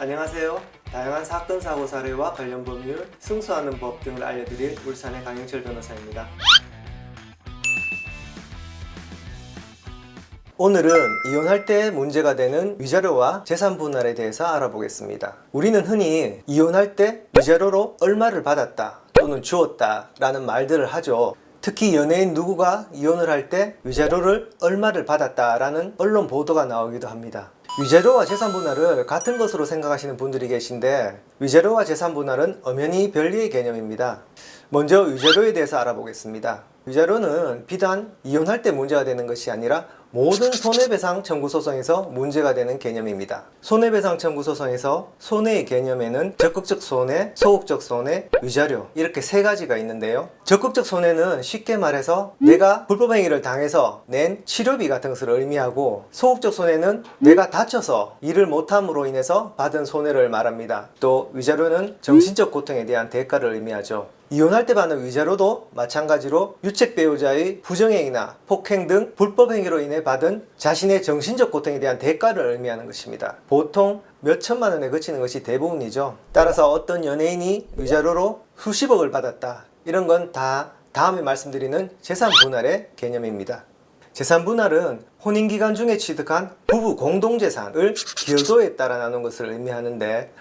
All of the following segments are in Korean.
안녕하세요. 다양한 사건, 사고, 사례와 관련 법률, 승소하는 법 등을 알려드릴 울산의 강영철 변호사입니다. 오늘은 이혼할 때 문제가 되는 위자료와 재산 분할에 대해서 알아보겠습니다. 우리는 흔히 이혼할 때 위자료로 얼마를 받았다 또는 주었다 라는 말들을 하죠. 특히 연예인 누구가 이혼을 할 때 위자료를 얼마를 받았다라는 언론 보도가 나오기도 합니다. 위자료와 재산 분할을 같은 것으로 생각하시는 분들이 계신데, 위자료와 재산 분할은 엄연히 별개의 개념입니다. 먼저 위자료에 대해서 알아보겠습니다. 위자료는 비단 이혼할 때 문제가 되는 것이 아니라 모든 손해배상 청구 소송에서 문제가 되는 개념입니다. 손해배상 청구 소송에서 손해의 개념에는 적극적 손해, 소극적 손해, 위자료 이렇게 세 가지가 있는데요. 적극적 손해는 쉽게 말해서 내가 불법행위를 당해서 낸 치료비 같은 것을 의미하고, 소극적 손해는 내가 다쳐서 일을 못함으로 인해서 받은 손해를 말합니다. 또 위자료는 정신적 고통에 대한 대가를 의미하죠. 이혼할 때 받는 위자료도 마찬가지로 유책 배우자의 부정행위나 폭행 등 불법행위로 인해 받은 자신의 정신적 고통에 대한 대가를 의미하는 것입니다. 보통 몇 천만 원에 그치는 것이 대부분이죠. 따라서 어떤 연예인이 위자료로 수십억을 받았다, 이런 건 다 다음에 말씀드리는 재산 분할의 개념입니다. 재산 분할은 혼인기간 중에 취득한 부부 공동재산을 기여도에 따라 나눈 것을 의미하는데,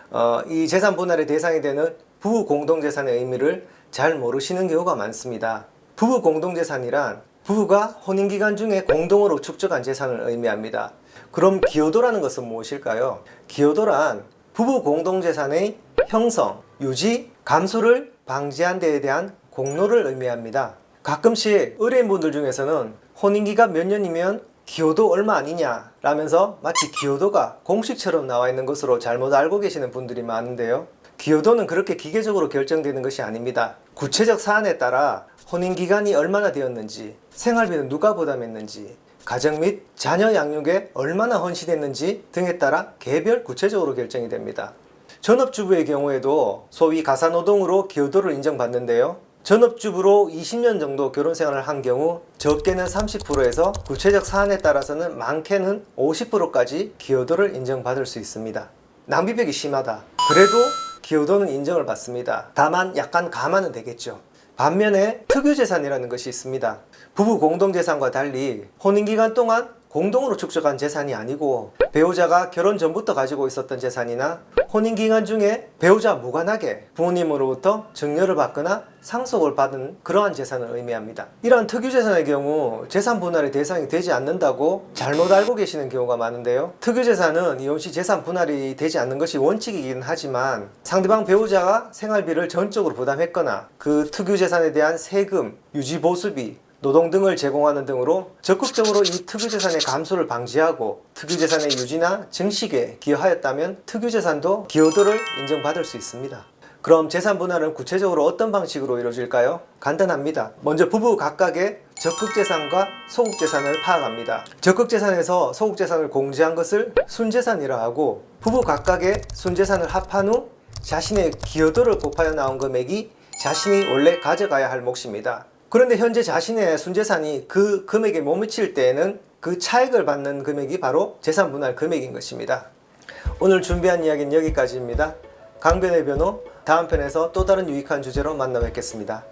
이 재산 분할의 대상이 되는 부부 공동재산의 의미를 잘 모르시는 경우가 많습니다. 부부 공동재산이란 부부가 혼인기간 중에 공동으로 축적한 재산을 의미합니다. 그럼 기여도라는 것은 무엇일까요? 기여도란 부부 공동재산의 형성, 유지, 감소를 방지한 데에 대한 공로를 의미합니다. 가끔씩 의뢰인분들 중에서는 혼인기간 몇 년이면 기여도 얼마 아니냐 라면서 마치 기여도가 공식처럼 나와 있는 것으로 잘못 알고 계시는 분들이 많은데요. 기여도는 그렇게 기계적으로 결정되는 것이 아닙니다. 구체적 사안에 따라 혼인기간이 얼마나 되었는지, 생활비는 누가 부담했는지, 가정 및 자녀 양육에 얼마나 헌신했는지 등에 따라 개별 구체적으로 결정이 됩니다. 전업주부의 경우에도 소위 가사노동으로 기여도를 인정받는데요. 전업주부로 20년 정도 결혼생활을 한 경우 적게는 30%에서 구체적 사안에 따라서는 많게는 50%까지 기여도를 인정받을 수 있습니다. 낭비벽이 심하다, 그래도 기여도는 인정을 받습니다. 다만 약간 감안은 되겠죠. 반면에 특유재산이라는 것이 있습니다. 부부 공동재산과 달리 혼인기간 동안 공동으로 축적한 재산이 아니고 배우자가 결혼 전부터 가지고 있었던 재산이나 혼인기간 중에 배우자 무관하게 부모님으로부터 증여를 받거나 상속을 받은 그러한 재산을 의미합니다. 이러한 특유재산의 경우 재산 분할의 대상이 되지 않는다고 잘못 알고 계시는 경우가 많은데요. 특유재산은 이혼 시 재산 분할이 되지 않는 것이 원칙이긴 하지만, 상대방 배우자가 생활비를 전적으로 부담했거나 그 특유재산에 대한 세금, 유지보수비, 노동 등을 제공하는 등으로 적극적으로 이 특유재산의 감소를 방지하고 특유재산의 유지나 증식에 기여하였다면 특유재산도 기여도를 인정받을 수 있습니다. 그럼 재산 분할은 구체적으로 어떤 방식으로 이루어질까요? 간단합니다. 먼저 부부 각각의 적극재산과 소극재산을 파악합니다. 적극재산에서 소극재산을 공제한 것을 순재산이라 하고, 부부 각각의 순재산을 합한 후 자신의 기여도를 곱하여 나온 금액이 자신이 원래 가져가야 할 몫입니다. 그런데 현재 자신의 순재산이 그 금액에 못 미칠 때에는 그 차액을 받는 금액이 바로 재산 분할 금액인 것입니다. 오늘 준비한 이야기는 여기까지입니다. 강변의 변호, 다음 편에서 또 다른 유익한 주제로 만나 뵙겠습니다.